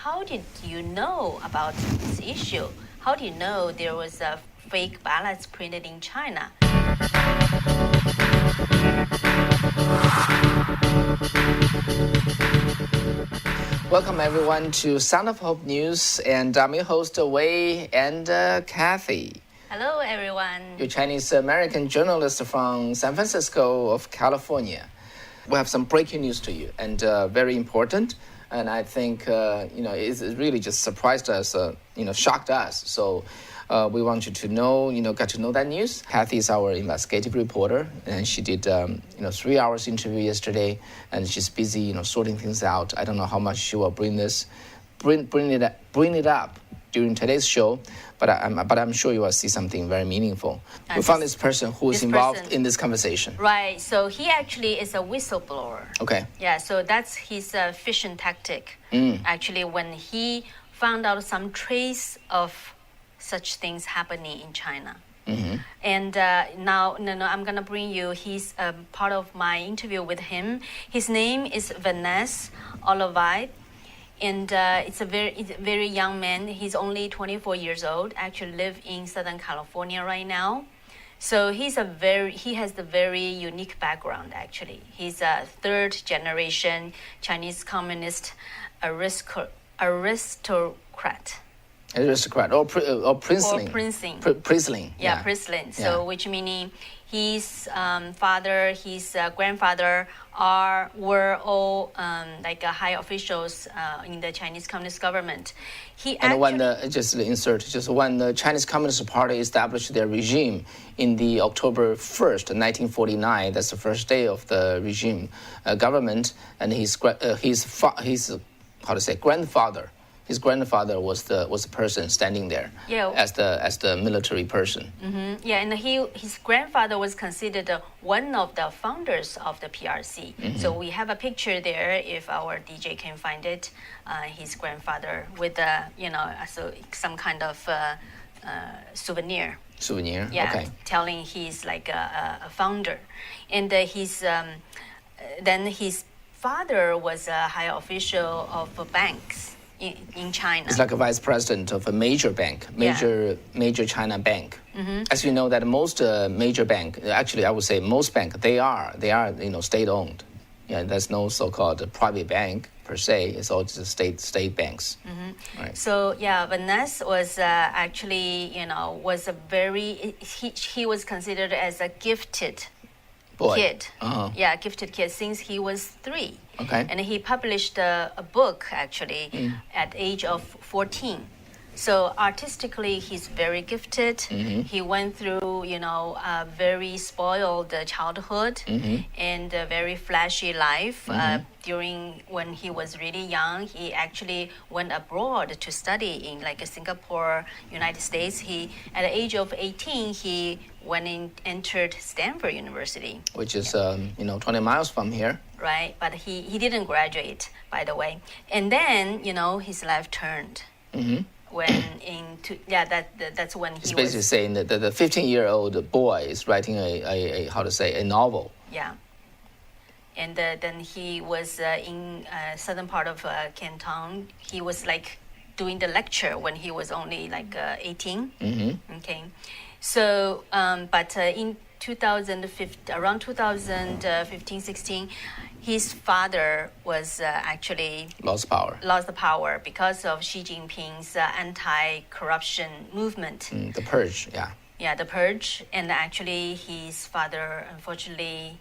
how did you know about this issue? How do you know there was a fake ballots printed in China? Welcome everyone to Sound of Hope News, and I'm your host Wei and Kathy. Hello everyone. Your Chinese-American journalist from San Francisco of California. We have some breaking news to you, and very important. And I think it's really just surprised us, shocked us. So we want you to know, got to know that news. Kathy is our investigative reporter, and she did 3 hours interview yesterday, and she's busy sorting things out. I don't know how much she will bring it up during today's show, but I'm sure you will see something very meaningful. We found this person who is involved in this conversation. Right. So he actually is a whistleblower. Okay. Yeah. So that's his fishing tactic. Actually, when he found out some trace of such things happening in China. Mm-hmm. And now, I'm gonna bring you. He's part of my interview with him. His name is Vanessa Olivide. And it's a very young man. He's only 24 years old. Actually, live in Southern California right now. So he has the very unique background. Actually, he's a third generation Chinese communist aristocrat. Aristocrat or princeling. Or princeling. Princeling. Yeah, princeling. So which meaning his father, his grandfather were all high officials in the Chinese Communist government. When the Chinese Communist Party established their regime in the October 1st, 1949, that's the first day of the regime government, and his grandfather. His grandfather was the person standing there as the military person. Mm-hmm. Yeah, and his grandfather was considered one of the founders of the PRC. Mm-hmm. So we have a picture there, if our DJ can find it. His grandfather with some kind of souvenir. Souvenir. Yeah, okay. Telling he's like a founder, and then his father was a high official of banks in China. It's like a vice president of a major bank, major China bank. Mm-hmm. As you know, that most major bank, actually I would say most bank, they are state owned. Yeah, there's no so-called private bank per se. It's all just state banks. Mm-hmm. Right. So Vanessa was was a very he was considered as a gifted kid. Uh-huh. Yeah, gifted kid since he was 3. Okay. And he published a book actually at the age of 14. So artistically, he's very gifted. Mm-hmm. He went through, a very spoiled childhood and a very flashy life. During when he was really young, he actually went abroad to study in Singapore, United States. At the age of 18, he went and entered Stanford University, which is 20 miles from here. Right, but he didn't graduate, by the way. And then his life turned. Mm-hmm. That's when he was basically saying that the 15-year-old boy is writing a novel. Yeah. And then he was in southern part of Canton. He was doing the lecture when he was only 18. Mm-hmm. Okay. So, but in 2015, around 2015-16, his father was actually lost the power because of Xi Jinping's anti-corruption movement. The purge, yeah. Yeah, the purge, and actually his father unfortunately,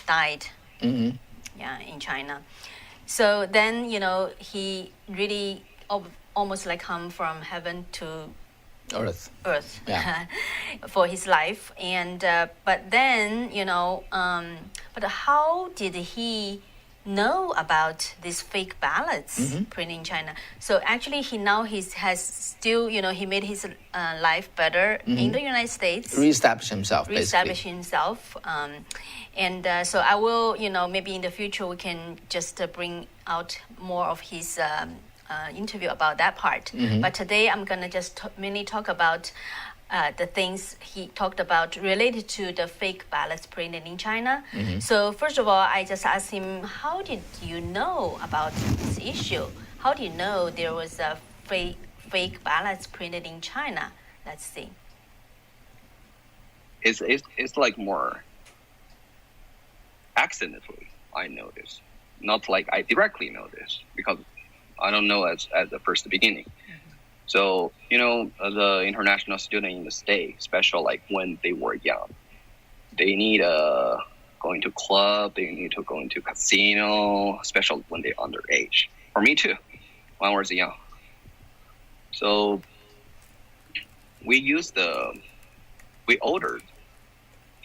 died. Mm-hmm. Yeah, in China. So then, he really almost come from heaven to Earth. Yeah. For his life. And but then but how did he know about these fake ballots printed in China? So actually he has still he made his life better in the United States, reestablish himself and so I will maybe in the future we can just bring out more of his interview about that part. Mm-hmm. But today I'm going to just mainly talk about the things he talked about related to the fake ballots printed in China. Mm-hmm. So first of all, I just asked him, how did you know about this issue? how do you know there was a fake ballots printed in China? Let's see. It's like more accidentally I noticed, not like I directly noticed, because I don't know at the first beginning. So, the international student in the state, especially like when they were young, they need going to club, they need to go into casino, especially when they're underage. For me too, when I was young. So we ordered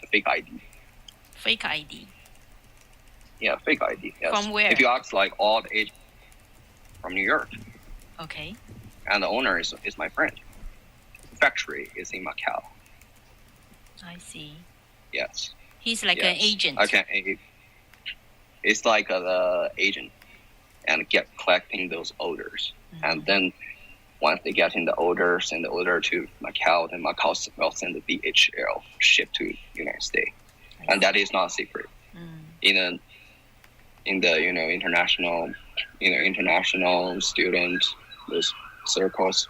the fake ID. Fake ID? Yeah, fake ID. Yes. From where? If you ask like all the age, from New York. Okay. And the owner is my friend. The factory is in Macau. I see. Yes. He's like an agent. It's like the agent and collecting those orders. Mm-hmm. And then once they get in the order, send the order to Macau, then Macau will send the DHL ship to United States. And that is not secret. In the international students, those circles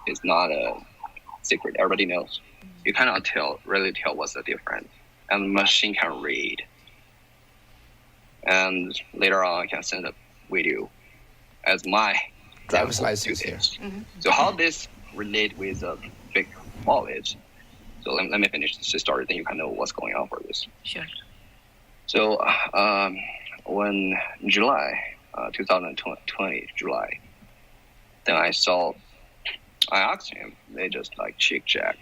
is not a secret. Everybody knows. You cannot really tell what's the difference. And the machine can read. And later on, I can send a video as my driver's license here. Mm-hmm. So how this relate with a fake wallet? So let me finish this story, then you can know what's going on for this. Sure. So when July 2020 July, then I asked him. They just like chick chat.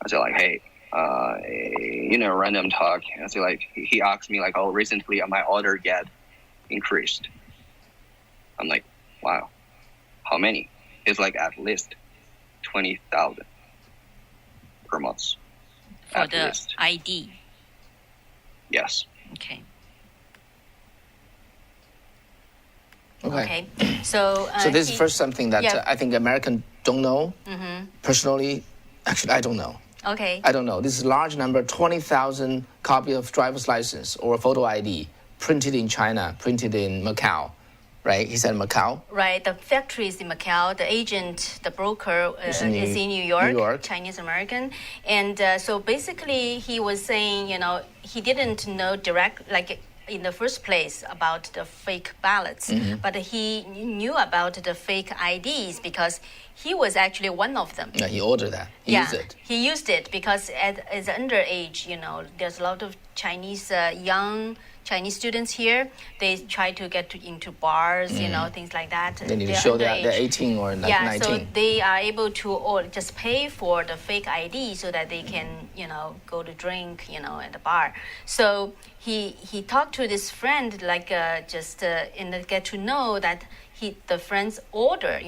I said like, hey, random talk. I said like, he asked me like, oh, recently my order get increased. I'm like, wow, how many? It's like at least 20,000 per month. For the least. ID. Yes. Okay. Okay. So this is first something that I think Americans don't know. Mm-hmm. Personally, actually, I don't know. Okay. I don't know. This is a large number, 20,000 copy of driver's license or photo ID printed in China, printed in Macau. Right? He said Macau. Right. The factory is in Macau. The agent, the broker is in New York. Chinese American. And so basically he was saying, he didn't know in the first place about the fake ballots, but he knew about the fake IDs because he was actually one of them. Yeah, he ordered that. He used it. He used it because as underage, there's a lot of Chinese young Chinese students here. They try to get into bars, things like that. They need to show that they're 18 or 19. So they are able to just pay for the fake ID so that they can, go to drink, at the bar. So he talked to this friend, and get to know that the friend's order,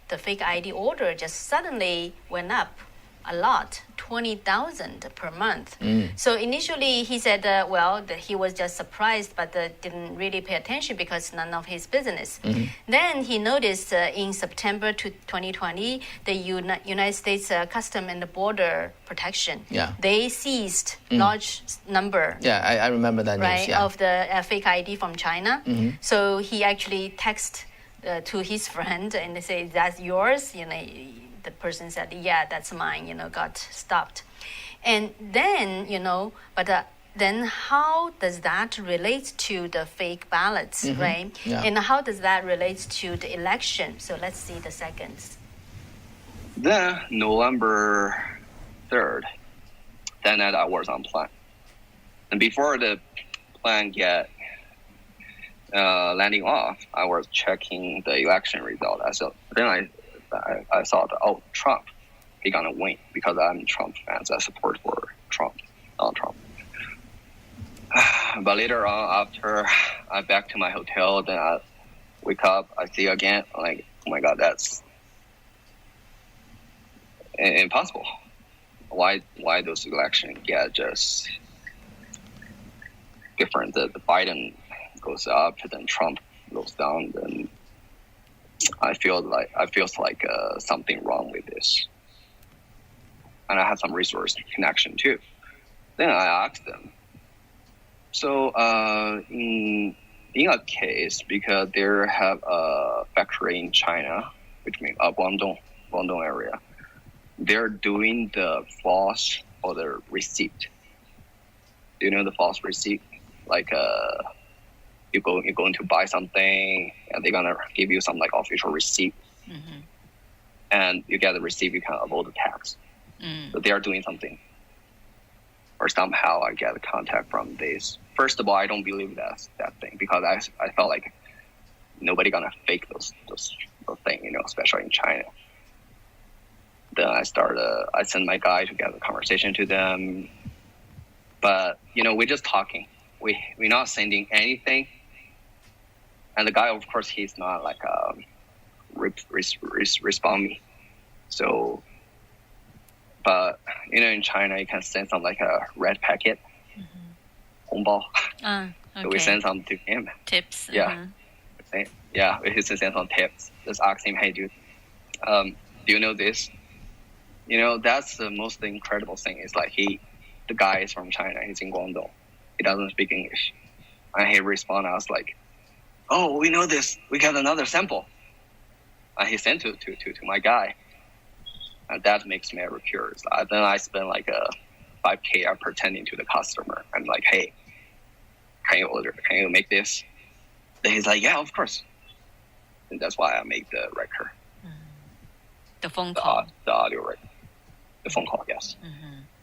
the fake ID order just suddenly went up a lot, 20,000 per month. So initially he said, that he was just surprised, but didn't really pay attention because none of his business. Then he noticed in September 2020, the United States Custom and Border Protection, they seized large number. Yeah, I remember that news. Yeah. Of the fake ID from China. So he actually texted to his friend and they say, "That's yours?" The person said, "Yeah, that's mine." Got stopped, and then then how does that relate to the fake ballots, right? Yeah. And how does that relate to the election? So let's see the seconds. Then November 3rd, then I was on plan, and before the plan get landing off, I was checking the election result. I thought, Trump, he gonna win because I'm a Trump fan. So I support for Trump, Donald Trump. But later on, after I back to my hotel, then I wake up, I see again, like, oh my God, that's impossible. Why those elections get just different? The Biden goes up, then Trump goes down, then I feel like something wrong with this, and I have some resource connection too. Then I asked them. So in in a case, because they have a factory in China, which means Guangdong area, they're doing the false or the receipt. Do you know the false receipt? Like you're going to buy something, and they're gonna give you some like official receipt, and you get the receipt, you can avoid the tax. But they are doing something, or somehow I get a contact from this. First of all, I don't believe that thing, because I felt like nobody gonna fake those things, especially in China. Then I sent my guy to get a conversation to them, but we're just talking. We're not sending anything, and the guy, of course, he's not like respond me. So, but in China, you can send some like a red packet, 红包. Okay. So we send some to him. Tips. Yeah. Yeah, we send some tips. Just ask him, hey, dude, do you know this? That's the most incredible thing. Is like the guy is from China. He's in Guangdong. He doesn't speak English, and he responded. I was like, "Oh, we know this. We got another sample." And he sent to my guy, and that makes me very curious. Then I spent like a $5,000 pretending to the customer. I'm like, "Hey, can you make this?" Then he's like, "Yeah, of course." And that's why I made the record. The phone call. The audio record. The phone call, yes.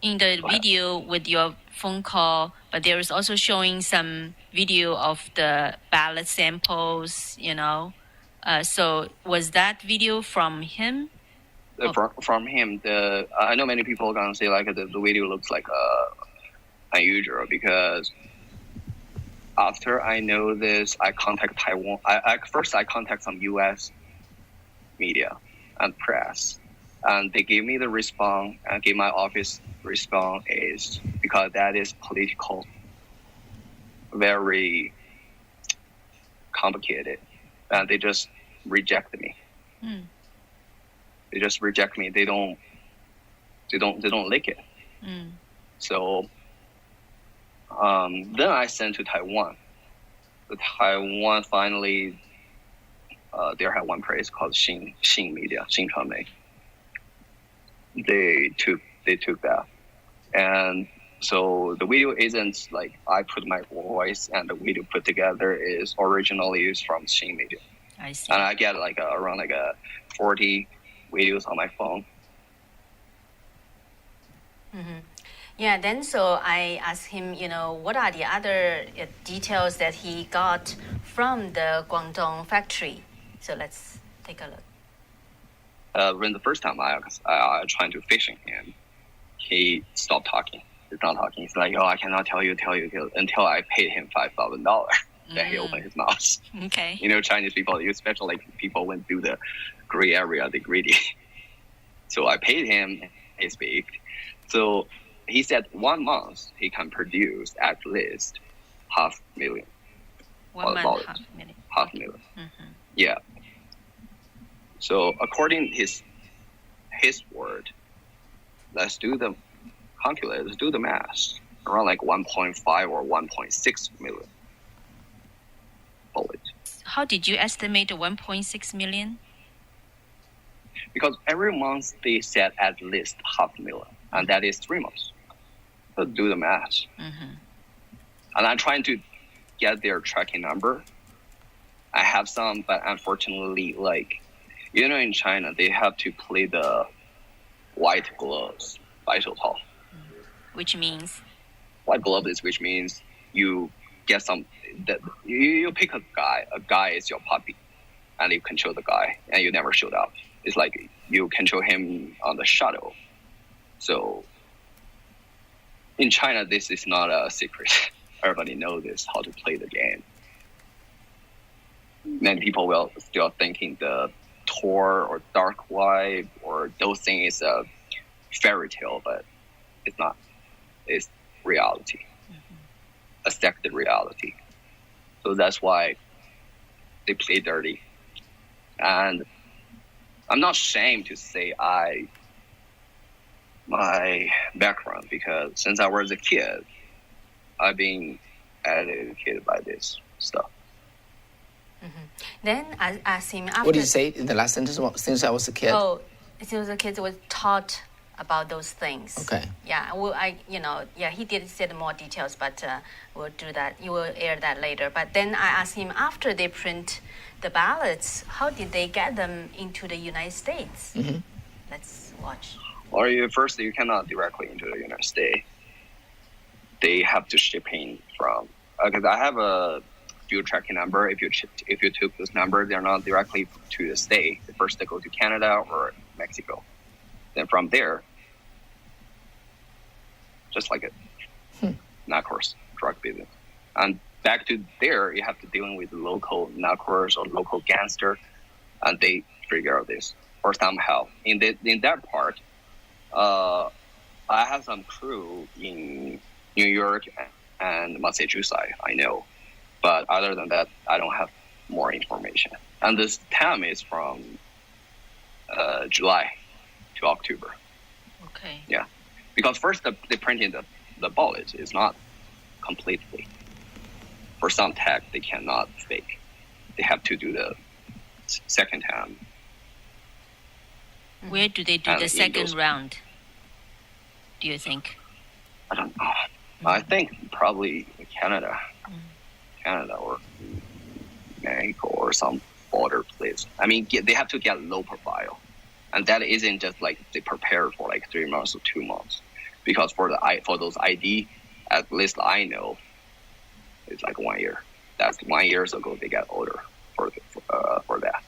In the video with your phone call, but there is also showing some video of the ballot samples, So was that video from him? From him. I know many people are going to say like the video looks like unusual, because after I know this, I contact Taiwan. First I contact some US media and press, and they gave me the response, and gave my office response is because that is political, very complicated, and they just reject me. They just reject me. They don't like it. So then I sent to Taiwan. The Taiwan finally, they have one place called Xin Media, Xinchuanmei. They took that, and so the video isn't like I put my voice and the video put together is originally used from Xin Media. I see. And I get like around 40 videos on my phone. Yeah, then so I asked him, what are the other details that he got from the Guangdong factory? So let's take a look. When the first time I tried to fishing him, he stopped talking. He's not talking. He's like, I cannot tell you until I paid him $5,000. Then he opened his mouth. Okay. Chinese people, especially people went through the gray area, they're greedy. So I paid him. He speak. So he said 1 month he can produce at least 500,000. 1 month, 500,000. 500,000. Yeah. So according his word, let's do the calculate. Let's do the math. Around 1.5 or 1.6 million bullets. How did you estimate the 1.6 million? Because every month they said at least 500,000, and that is 3 months. So do the math. And I'm trying to get their tracking number. I have some, but unfortunately, in China, they have to play the white gloves, 白手套. Which means? White gloves, which means you get some, you pick a guy is your puppy, and you control the guy, and you never shoot up. It's like you control him on the shuttle. So in China, this is not a secret. Everybody knows this, how to play the game. Many people will still thinking the Tor or Dark Web or those things is a fairy tale, but it's not. It's reality, accepted reality. So that's why they play dirty. And I'm not ashamed to say my background, because since I was a kid, I've been educated by this stuff. Then I asked him after. What did you say in the last sentence? Since I was a kid? Oh, since the kids was taught about those things. Okay. Yeah, well, he did say more details, but we'll do that. You will air that later. But then I asked him after they print the ballots, how did they get them into the United States? Let's watch. Or first, you cannot directly into the United States. They have to ship in from. Because I have a fuel tracking number. If you took this number, they're not directly to the state. First, they go to Canada or Mexico. Then from there, just like a narcos drug business, and back to there, you have to deal with local narcos or local gangster, and they figure out this or somehow in that part. I have some crew in New York and Massachusetts, I know, but other than that, I don't have more information. And this time is from July to October. Okay. Yeah, because first the printing the ballots is not completely. For some tag, they cannot fake. They have to do the second time. Where do they do the second round, do you think? I don't know. I think probably Canada or Mexico or some border place. I mean, they have to get low profile. And that isn't just like they prepare for like 3 months or 2 months. Because for those ID, at least I know, it's like 1 year. That's 1 year ago they got order for that.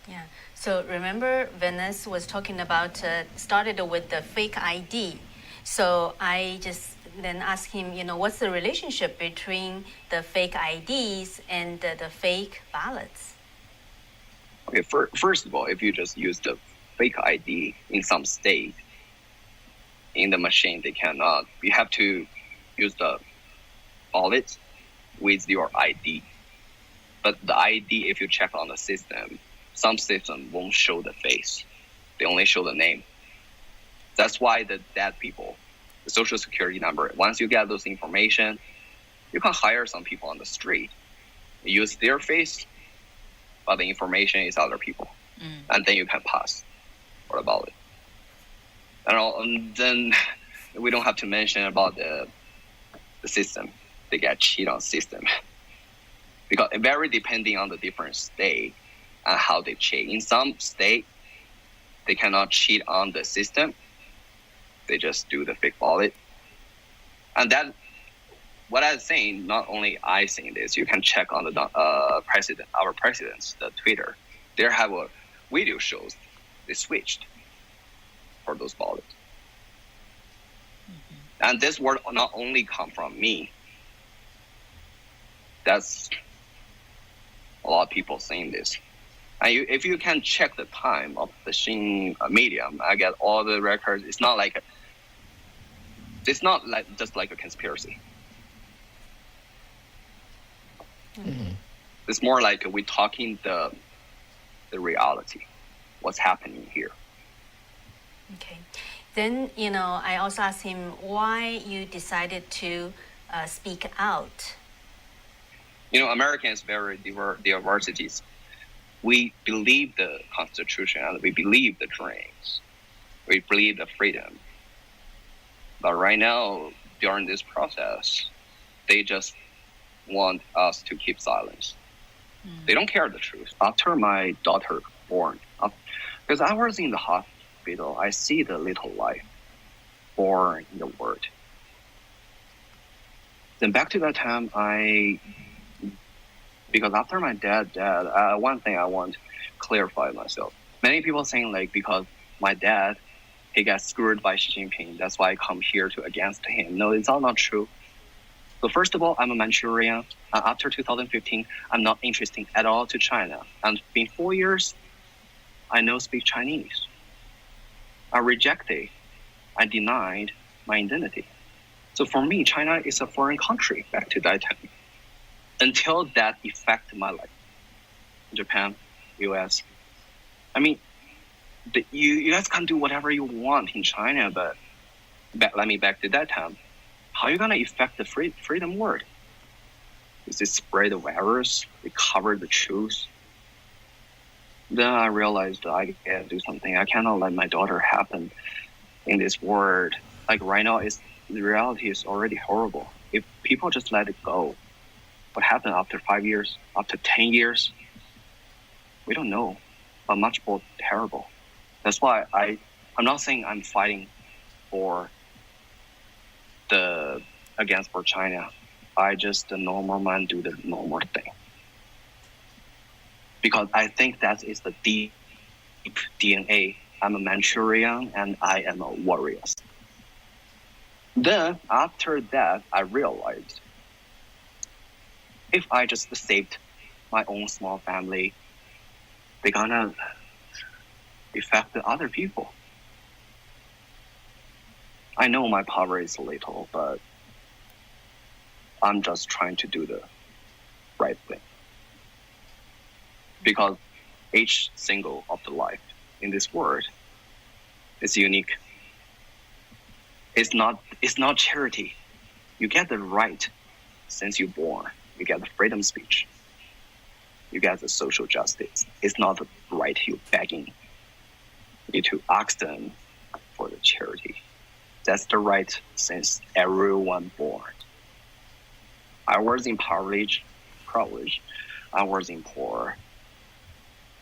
Yeah. So remember, Venice was talking about started with the fake ID. So I just then asked him, what's the relationship between the fake IDs and the fake ballots? Okay, first of all, if you just use the fake ID in some state, in the machine, they cannot. You have to use the ballot with your ID. But the ID, if you check on the system, some system won't show the face. They only show the name. That's why the dead people, the social security number, once you get those information, you can hire some people on the street, use their face, but the information is other people. And then you can pass for the ballot. And then we don't have to mention about the system. They get cheat on system. Because it very depending on the different state and how they cheat. In some state, they cannot cheat on the system. They just do the fake ballot. And that, what I'm saying, not only I saying this, you can check on the our president's the Twitter. They have a video shows they switched for those ballots. And this word not only come from me. That's a lot of people saying this. And if you can check the time of the Xin Medium, I get all the records. It's not like just like a conspiracy. It's more like we're talking the reality, what's happening here. Okay. Then, I also asked him why you decided to speak out. Americans very diversities. We believe the Constitution and we believe the dreams. We believe the freedom. But right now, during this process, they just want us to keep silence. They don't care the truth. After my daughter born, because I was in the hospital, I see the little life born in the world. Then back to that time, because after my dad died, one thing I want to clarify myself. Many people saying because my dad, he got screwed by Xi Jinping, that's why I come here to against him. No, it's all not true. So first of all, I'm a Manchurian. After 2015, I'm not interested at all to China. And in 4 years, I know speak Chinese. I rejected, I denied my identity. So for me, China is a foreign country back to that time. Until that affected my life. Japan, US. I mean, you guys can do whatever you want in China, but back to that time. How are you going to affect the freedom word? Is it spread the virus? They cover the truth. Then I realized I gotta do something. I cannot let my daughter happen in this world. Like right now, the reality is already horrible. If people just let it go, what happened after 5 years, after 10 years? We don't know, but much more terrible. That's why I'm not saying I'm fighting for for China. I just, the normal man, do the normal thing. Because I think that is the deep DNA. I'm a Manchurian and I am a warrior. Then after that, I realized if I just saved my own small family, they're gonna affect the other people. I know my power is little, but I'm just trying to do the right thing. Because each single of the life in this world is unique. It's not charity. You get the right since you're born. You get the freedom of speech. You get the social justice. It's not the right you're begging. You need to ask them for the charity. That's the right since everyone born. I was in privilege. I was in poor.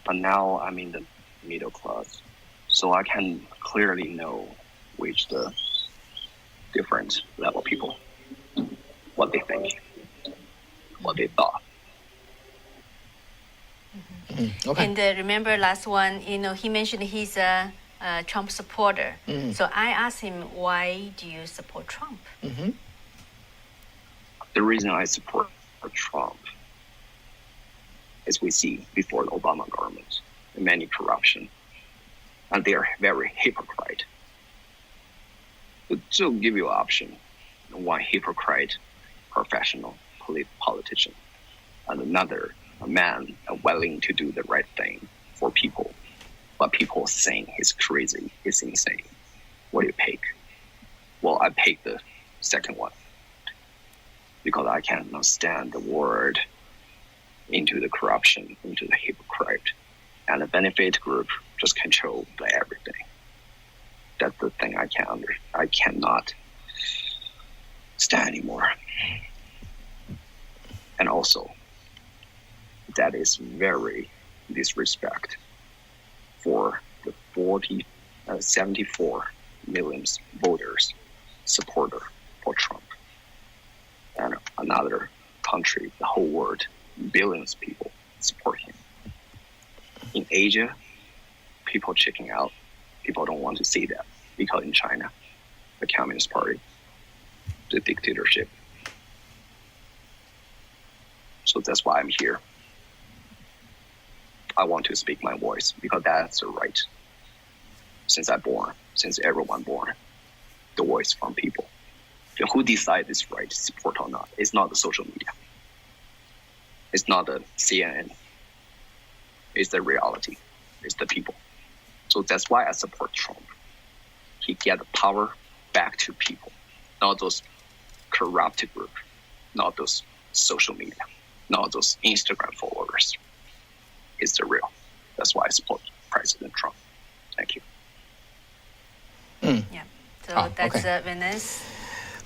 But now I'm in the middle class. So I can clearly know which the different level people, what they think, what they thought. Mm-hmm. Okay. And remember last one, he mentioned he's a Trump supporter. Mm-hmm. So I asked him, why do you support Trump? Mm-hmm. The reason I support Trump is we see before the Obama government many corruption, and they are very hypocrite. To give you an option, one hypocrite, professional politician, and another a man willing to do the right thing for people, but people saying he's crazy, he's insane. What do you pick? Well, I pick the second one because I cannot stand the word into the corruption, into the hypocrite, and the benefit group just control everything. That's the thing I cannot stand anymore. And also, that is very disrespect for the 74 million voters supporter for Trump. And another country, the whole world, billions of people support him. In Asia, people checking out. People don't want to see that because in China, the Communist Party, the dictatorship. So that's why I'm here. I want to speak my voice because that's the right. Since everyone born, the voice from people. And who decides this right to support or not? It's not the social media. It's not the CNN. It's the reality. It's the people. So that's why I support Trump. He get the power back to people, not those corrupt group, not those social media, not those Instagram followers. It's the real. That's why I support President Trump. Thank you. Yeah. So that's Venice.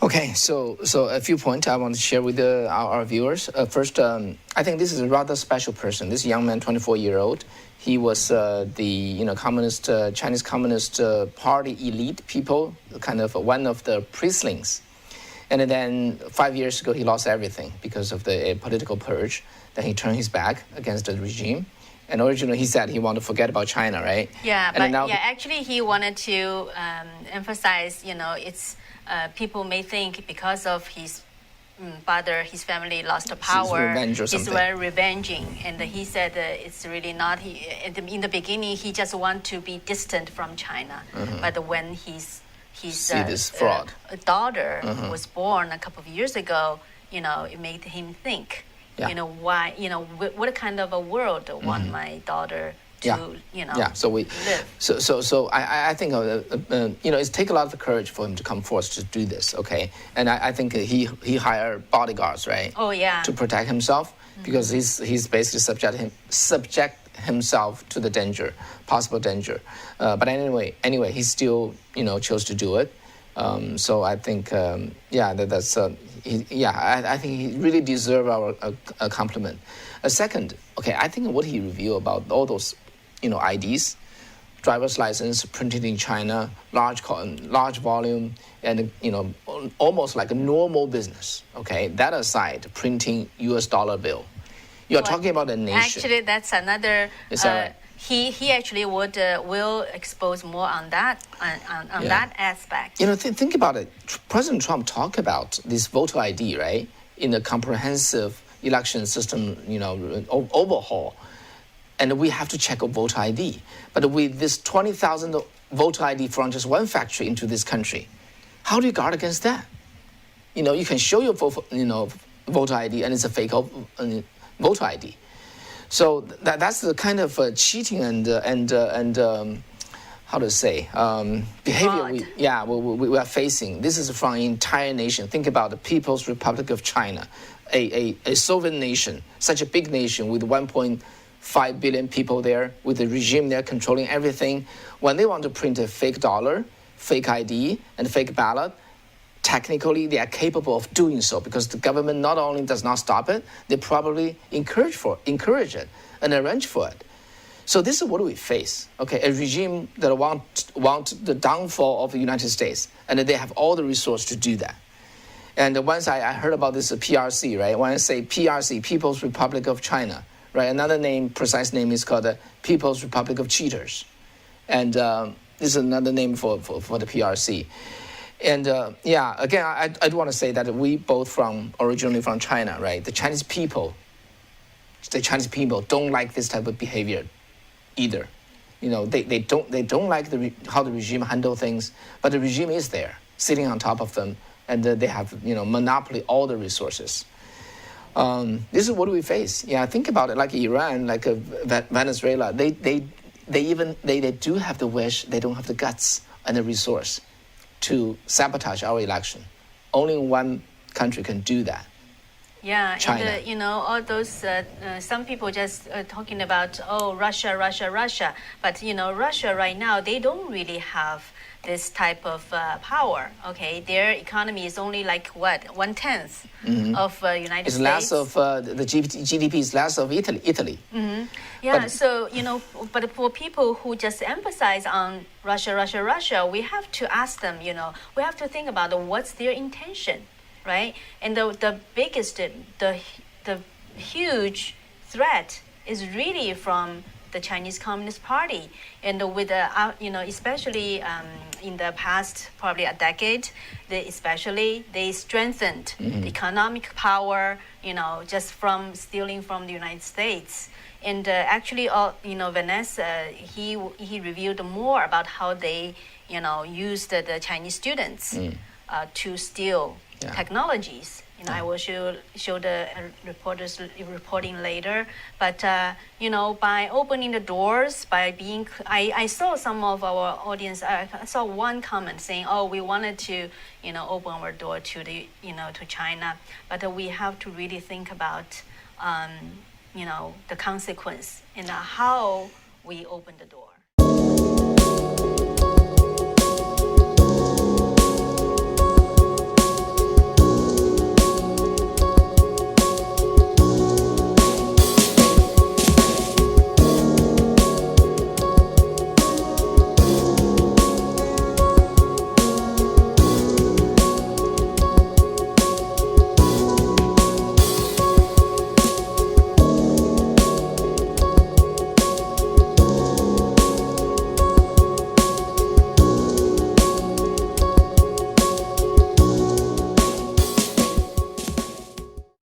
Okay, so a few points I want to share with our viewers. First, I think this is a rather special person. This young man, 24-year-old, he was the communist Chinese Communist Party elite people, kind of one of the priestlings. And then 5 years ago, he lost everything because of the political purge. Then he turned his back against the regime. And originally, he said he wanted to forget about China, right? Yeah, but actually, he wanted to emphasize, it's people may think because of his father, his family lost power, he's very revenging. And he said it's really not. In the beginning, he just want to be distant from China. Mm-hmm. But when his daughter was born a couple of years ago, it made him think. Yeah. Why? What kind of a world want my daughter to live. So I think it takes a lot of courage for him to come forth to do this. Okay, and I think he hired bodyguards, right? Oh yeah. To protect himself because he's basically subject himself to the possible danger. But anyway, he still chose to do it. So I think I think he really deserves a compliment. Second, okay, I think what he revealed about all those IDs, driver's license printed in China, large volume, and almost like a normal business. Okay, that aside, printing U.S. dollar bill, you're talking about a nation. Actually, that's another. Is that right? He actually will expose more on that on that aspect. Think about it. President Trump talked about this voter ID, right, in a comprehensive election system, overhaul, and we have to check a voter ID. But with this 20,000 voter ID from just one factory into this country, how do you guard against that? You can show your voter ID and it's a fake voter ID. So that's the kind of cheating and how to say behavior we are facing. This is from an entire nation. Think about the People's Republic of China, a sovereign nation, such a big nation with 1.5 billion people there, with the regime there controlling everything. When they want to print a fake dollar, fake ID, and fake ballot, technically they are capable of doing so because the government not only does not stop it, they probably encourage it and arrange for it. So this is what we face. Okay, a regime that want the downfall of the United States, and they have all the resources to do that. And once I heard about this PRC, right? When I say PRC, People's Republic of China, right? Another precise name is called the People's Republic of Cheaters, and this is another name for the PRC. And again, I do want to say that we both originally from China, right? The Chinese people don't like this type of behavior either. They don't like how the regime handle things, but the regime is there, sitting on top of them, and they have monopoly all the resources. This is what we face. Yeah, think about it. Like Iran, like Venezuela, they do have the wish, they don't have the guts and the resource to sabotage our election. Only one country can do that. Yeah, China. And all those some people just talking about Russia, but Russia right now they don't really have this type of power. Okay, their economy is only like 1/10 of United It's States. less of the GDP is less of Italy. Mm-hmm. Yeah, so but for people who just emphasize on Russia, we have to ask them. We have to think about what's their intention, right? And the biggest, the huge threat is really from the Chinese Communist Party, and with especially in the past probably a decade, they strengthened the economic power, just from stealing from the United States. And actually, Vanessa, he revealed more about how they, used the Chinese students to steal technologies. I will show the reporters reporting later. But by opening the doors, by being, I saw some of our audience. I saw one comment saying, "Oh, we wanted to, open our door to the, to China, but we have to really think about, the consequence and how we open the door."